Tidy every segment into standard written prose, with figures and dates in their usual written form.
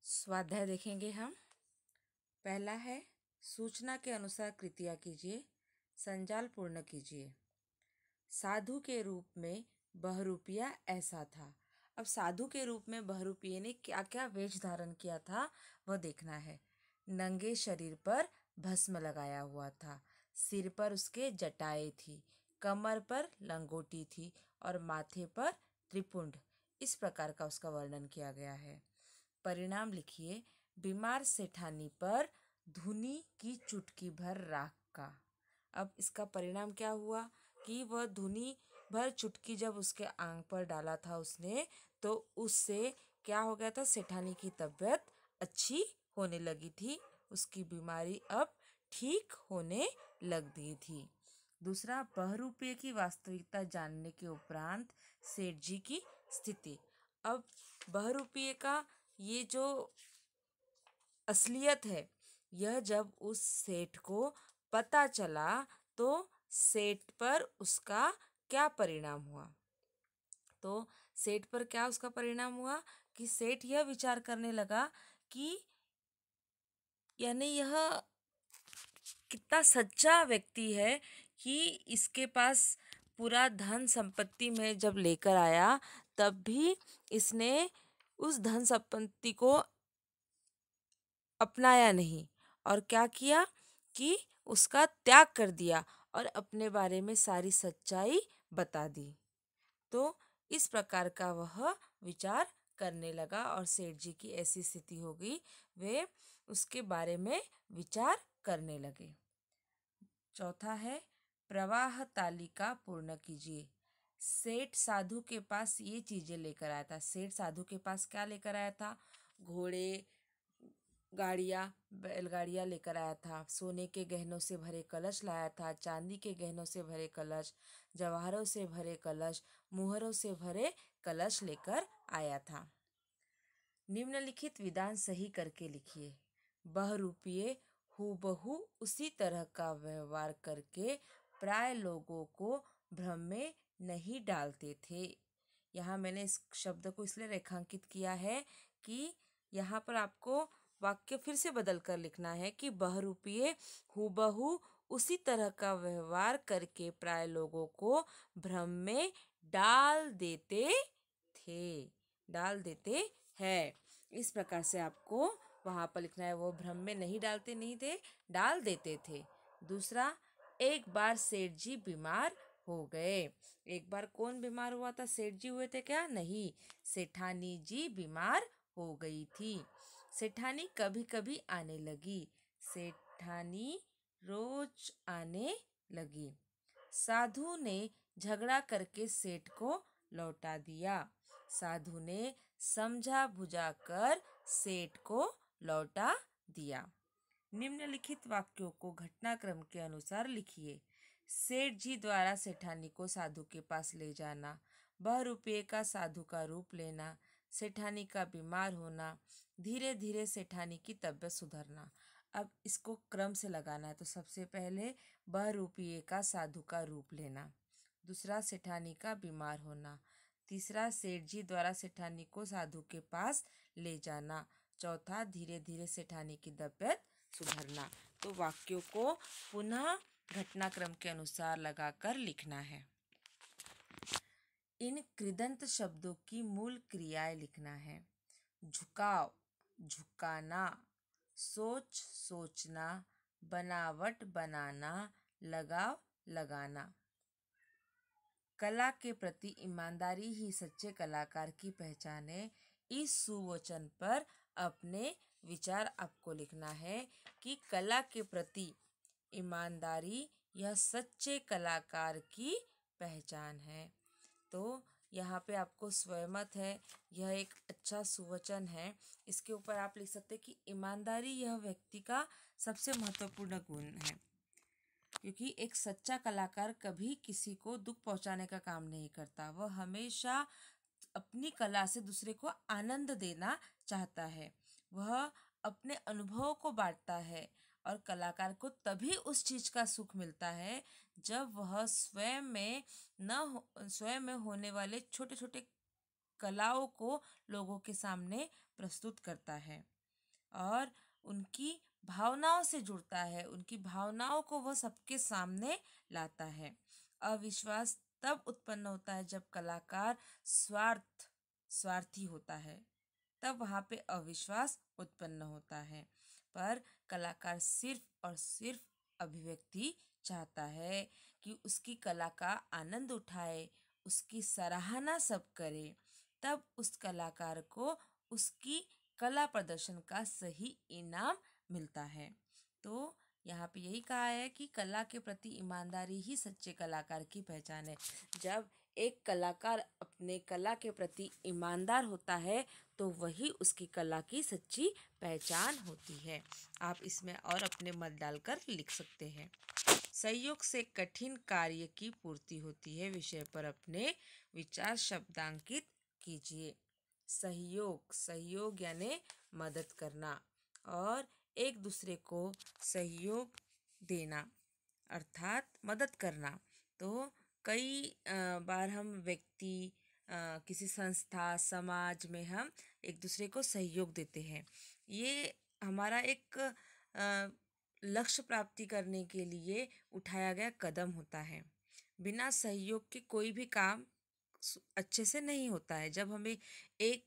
स्वाध्याय देखेंगे हम। पहला है सूचना के अनुसार कृतियाँ कीजिए, संजाल पूर्ण कीजिए। साधु के रूप में बहरूपिया ऐसा था। अब साधु के रूप में बहरूपिये ने क्या क्या वेश धारण किया था वह देखना है। नंगे शरीर पर भस्म लगाया हुआ था, सिर पर उसके जटाएं थी, कमर पर लंगोटी थी और माथे पर त्रिपुंड। इस प्रकार का उसका वर्णन किया गया है। परिणाम लिखिए। बीमार सेठानी पर धुनी की चुटकी भर राख का। अब इसका परिणाम क्या हुआ कि वह धुनी भर चुटकी जब उसके आंग पर डाला था उसने, तो उससे क्या हो गया था, सेठानी की तबीयत अच्छी होने लगी थी, उसकी बीमारी अब ठीक होने लग गई थी। दूसरा, बहरूपे की वास्तविकता जानने के उपरांत सेठ जी की स्थिति। अब बहरूपये का ये जो असलियत है, यह जब उस सेठ को पता चला तो सेठ पर उसका क्या परिणाम हुआ। तो सेठ पर क्या उसका परिणाम हुआ कि सेठ यह विचार करने लगा कि यानी यह कितना सच्चा व्यक्ति है कि इसके पास पूरा धन संपत्ति में जब लेकर आया तब भी इसने उस धन संपत्ति को अपनाया नहीं और क्या किया कि उसका त्याग कर दिया और अपने बारे में सारी सच्चाई बता दी। तो इस प्रकार का वह विचार करने लगा और सेठ जी की ऐसी स्थिति हो गई, वे उसके बारे में विचार करने लगे। चौथा है प्रवाह तालिका पूर्ण कीजिए। सेठ साधु के पास ये चीजें लेकर आया था। सेठ साधु के पास क्या लेकर आया था? घोड़े, गाड़ियाँ, बैलगाड़ियाँ लेकर आया था। सोने के गहनों से भरे कलश लाया था, चांदी के गहनों से भरे कलश, जवाहरों से भरे कलश, मुहरों से भरे कलश लेकर आया था। निम्नलिखित विधान सही करके लिखिए। बहरूपिये हूबहू उसी तरह का व्यवहार करके प्राय लोगों को भ्रम में नहीं डालते थे। यहाँ मैंने इस शब्द को इसलिए रेखांकित किया है कि यहाँ पर आपको वाक्य फिर से बदल कर लिखना है कि बहरूपिये हूबहू उसी तरह का व्यवहार करके प्राय लोगों को भ्रम में डाल देते थे, डाल देते हैं। इस प्रकार से आपको वहाँ पर लिखना है। वो भ्रम में नहीं डालते नहीं थे, डाल देते थे। दूसरा, एक बार सेठ जी बीमार हो गए। एक बार कौन बीमार हुआ था? सेठ जी हुए थे क्या? नहीं, सेठानी जी बीमार हो गई थी। सेठानी कभी कभी आने लगी। सेठानी रोज आने लगी। साधु ने झगड़ा करके सेठ को लौटा दिया। साधु ने समझा बुझा कर सेठ को लौटा दिया। निम्नलिखित वाक्यों को घटनाक्रम के अनुसार लिखिए। सेठ जी द्वारा सेठानी को साधु के पास ले जाना, बहरूपिये का साधु का रूप लेना, सेठानी का बीमार होना, धीरे धीरे सेठानी की तबीयत सुधरना। अब इसको क्रम से लगाना है। तो सबसे पहले बहरूपिये का साधु का रूप लेना, दूसरा सेठानी का बीमार होना, तीसरा सेठ जी द्वारा सेठानी को साधु के पास ले जाना, चौथा धीरे धीरे सेठानी की तबीयत सुधरना। तो वाक्यों को पुनः घटनाक्रम के अनुसार लगाकर लिखना है। इन कृदंत शब्दों की मूल क्रियाएं लिखना है। झुकाव, झुकाना, सोच, सोचना, बनावट, बनाना, लगाव, लगाना। कला के प्रति ईमानदारी ही सच्चे कलाकार की पहचान है। इस सुवचन पर अपने विचार आपको लिखना है कि कला के प्रति ईमानदारी यह सच्चे कलाकार की पहचान है। तो यहाँ पे आपको स्वयंमत है, यह एक अच्छा सुवचन है। इसके ऊपर आप लिख सकते हैं कि ईमानदारी यह व्यक्ति का सबसे महत्वपूर्ण गुण है, क्योंकि एक सच्चा कलाकार कभी किसी को दुख पहुंचाने का काम नहीं करता। वह हमेशा अपनी कला से दूसरे को आनंद देना चाहता है। वह अपने अनुभवों को बांटता है और कलाकार को तभी उस चीज का सुख मिलता है जब वह स्वयं में होने वाले छोटे छोटे कलाओं को लोगों के सामने प्रस्तुत करता है। और उनकी भावनाओं से जुड़ता है, उनकी भावनाओं को वह सबके सामने लाता है। अविश्वास तब उत्पन्न होता है जब कलाकार स्वार्थी होता है, तब वहाँ पे अविश्वास उत्पन्न होता है। पर कलाकार सिर्फ और सिर्फ अभिव्यक्ति चाहता है कि उसकी कला का आनंद उठाए, उसकी सराहना सब करे, तब उस कलाकार को उसकी कला प्रदर्शन का सही इनाम मिलता है। तो यहाँ पे यही कहा है कि कला के प्रति ईमानदारी ही सच्चे कलाकार की पहचान है। जब एक कलाकार अपने कला के प्रति ईमानदार होता है तो वही उसकी कला की सच्ची पहचान होती है। आप इसमें और अपने मत डालकर लिख सकते हैं। सहयोग से कठिन कार्य की पूर्ति होती है विषय पर अपने विचार शब्दांकित कीजिए। सहयोग यानी मदद करना और एक दूसरे को सहयोग देना अर्थात मदद करना। तो कई बार हम व्यक्ति किसी संस्था समाज में हम एक दूसरे को सहयोग देते हैं। ये हमारा एक लक्ष्य प्राप्ति करने के लिए उठाया गया कदम होता है। बिना सहयोग के कोई भी काम अच्छे से नहीं होता है। जब हमें एक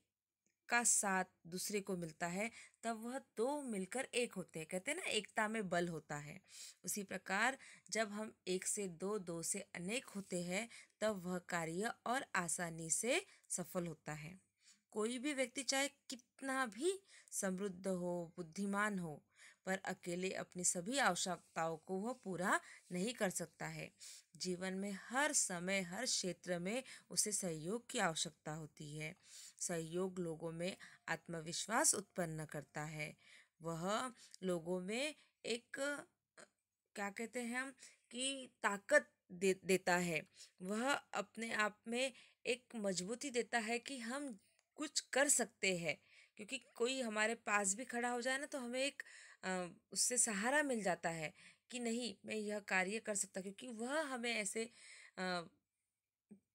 का साथ दूसरे को मिलता है तब वह दो मिलकर एक होते हैं। कहते हैं ना, एकता में बल होता है। उसी प्रकार जब हम एक से दो, दो से अनेक होते हैं तब वह कार्य और आसानी से सफल होता है। कोई भी व्यक्ति चाहे कितना भी समृद्ध हो, बुद्धिमान हो, पर अकेले अपनी सभी आवश्यकताओं को वह पूरा नहीं कर सकता है। जीवन में हर समय हर क्षेत्र में उसे सहयोग की आवश्यकता होती है। सहयोग लोगों में आत्मविश्वास उत्पन्न करता है। वह लोगों में एक क्या कहते हैं हम कि ताकत देता है। वह अपने आप में एक मजबूती देता है कि हम कुछ कर सकते हैं। क्योंकि कोई हमारे पास भी खड़ा हो जाए ना तो हमें एक उससे सहारा मिल जाता है कि नहीं, मैं यह कार्य कर सकता, क्योंकि वह हमें ऐसे अ,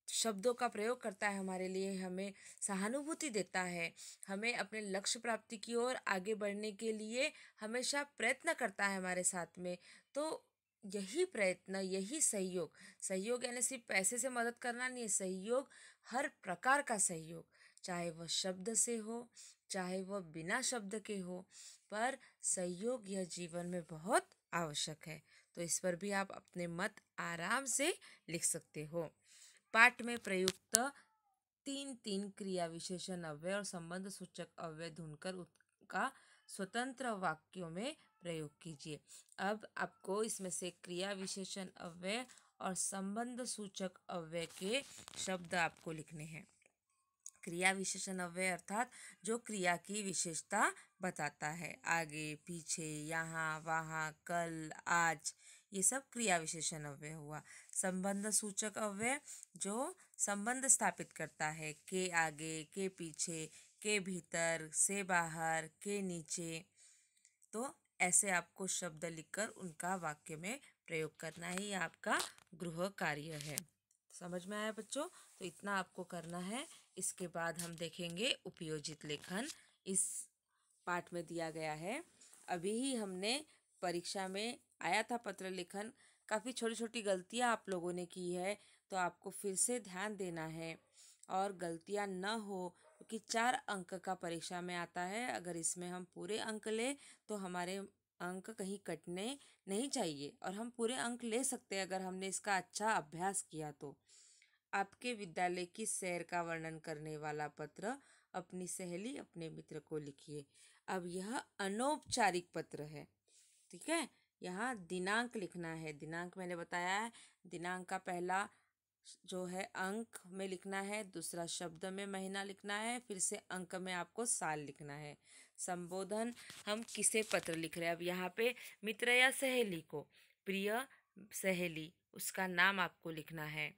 शब्दों का प्रयोग करता है हमारे लिए, हमें सहानुभूति देता है, हमें अपने लक्ष्य प्राप्ति की ओर आगे बढ़ने के लिए हमेशा प्रयत्न करता है हमारे साथ में। तो यही प्रयत्न, यही सहयोग यानी सिर्फ पैसे से मदद करना नहीं है। सहयोग हर प्रकार का सहयोग, चाहे वह शब्द से हो, चाहे वह बिना शब्द के हो, पर सहयोग यह जीवन में बहुत आवश्यक है। तो इस पर भी आप अपने मत आराम से लिख सकते हो। पाठ में प्रयुक्त तीन तीन क्रिया विशेषण अव्यय और संबंध सूचक अव्यय ढूंढकर उनका स्वतंत्र वाक्यों में प्रयोग कीजिए। अब आपको इसमें से क्रिया विशेषण अव्यय और संबंध सूचक अव्यय के शब्द आपको लिखने हैं। क्रिया विशेषण अव्यय अर्थात जो क्रिया की विशेषता बताता है, आगे पीछे, यहाँ वहाँ, कल आज, ये सब क्रिया विशेषण अव्यय हुआ। संबंध सूचक अव्यय जो संबंध स्थापित करता है, के आगे, के पीछे, के भीतर, से बाहर, के नीचे। तो ऐसे आपको शब्द लिखकर उनका वाक्य में प्रयोग करना ही आपका गृह कार्य है। समझ में आया बच्चों? तो इतना आपको करना है। इसके बाद हम देखेंगे उपयोजित लेखन। इस पाठ में दिया गया है, अभी ही हमने परीक्षा में आया था पत्र लेखन, काफ़ी छोटी छोटी गलतियां आप लोगों ने की है, तो आपको फिर से ध्यान देना है और गलतियां न हो, क्योंकि 4 अंक का परीक्षा में आता है। अगर इसमें हम पूरे अंक लें तो हमारे अंक कहीं कटने नहीं चाहिए और हम पूरे अंक ले सकते हैं अगर हमने इसका अच्छा अभ्यास किया तो। आपके विद्यालय की सैर का वर्णन करने वाला पत्र अपनी सहेली, अपने मित्र को लिखिए। अब यह अनौपचारिक पत्र है, ठीक है। यहाँ दिनांक लिखना है। दिनांक मैंने बताया है, दिनांक का पहला जो है अंक में लिखना है, दूसरा शब्द में महीना लिखना है, फिर से अंक में आपको साल लिखना है। संबोधन, हम किसे पत्र लिख रहे हैं। अब यहाँ पे मित्र या सहेली को, प्रिय सहेली, उसका नाम आपको लिखना है।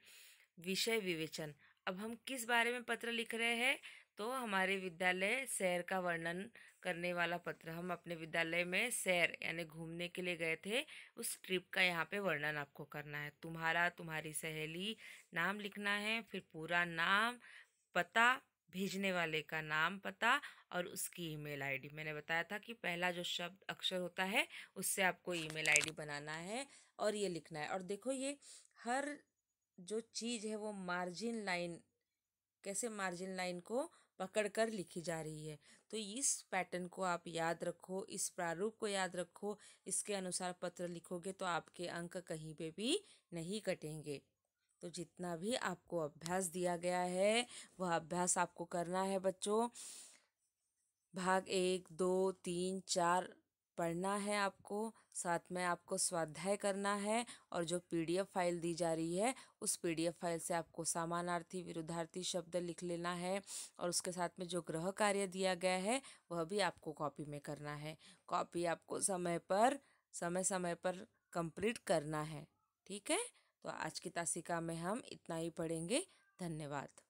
विषय विवेचन, अब हम किस बारे में पत्र लिख रहे हैं, तो हमारे विद्यालय सैर का वर्णन करने वाला पत्र। हम अपने विद्यालय में सैर यानी घूमने के लिए गए थे, उस ट्रिप का यहाँ पे वर्णन आपको करना है। तुम्हारा, तुम्हारी सहेली, नाम लिखना है, फिर पूरा नाम, पता भेजने वाले का नाम, पता और उसकी ईमेल आईडी। मैंने बताया था कि पहला जो शब्द अक्षर होता है उससे आपको ईमेल आईडी बनाना है और ये लिखना है। और देखो ये हर जो चीज़ है वो मार्जिन लाइन, कैसे मार्जिन लाइन को पकड़ कर लिखी जा रही है। तो इस पैटर्न को आप याद रखो, इस प्रारूप को याद रखो, इसके अनुसार पत्र लिखोगे तो आपके अंक कहीं पे भी नहीं कटेंगे। तो जितना भी आपको अभ्यास दिया गया है वह अभ्यास आपको करना है बच्चों। भाग 1, 2, 3, 4 पढ़ना है आपको, साथ में आपको स्वाध्याय करना है और जो पीडीएफ फाइल दी जा रही है उस पीडीएफ फाइल से आपको समानार्थी विरुद्धार्थी शब्द लिख लेना है और उसके साथ में जो गृह कार्य दिया गया है वह भी आपको कॉपी में करना है। कॉपी आपको समय समय पर कंप्लीट करना है। ठीक है, तो आज की तासिका में हम इतना ही पढ़ेंगे। धन्यवाद।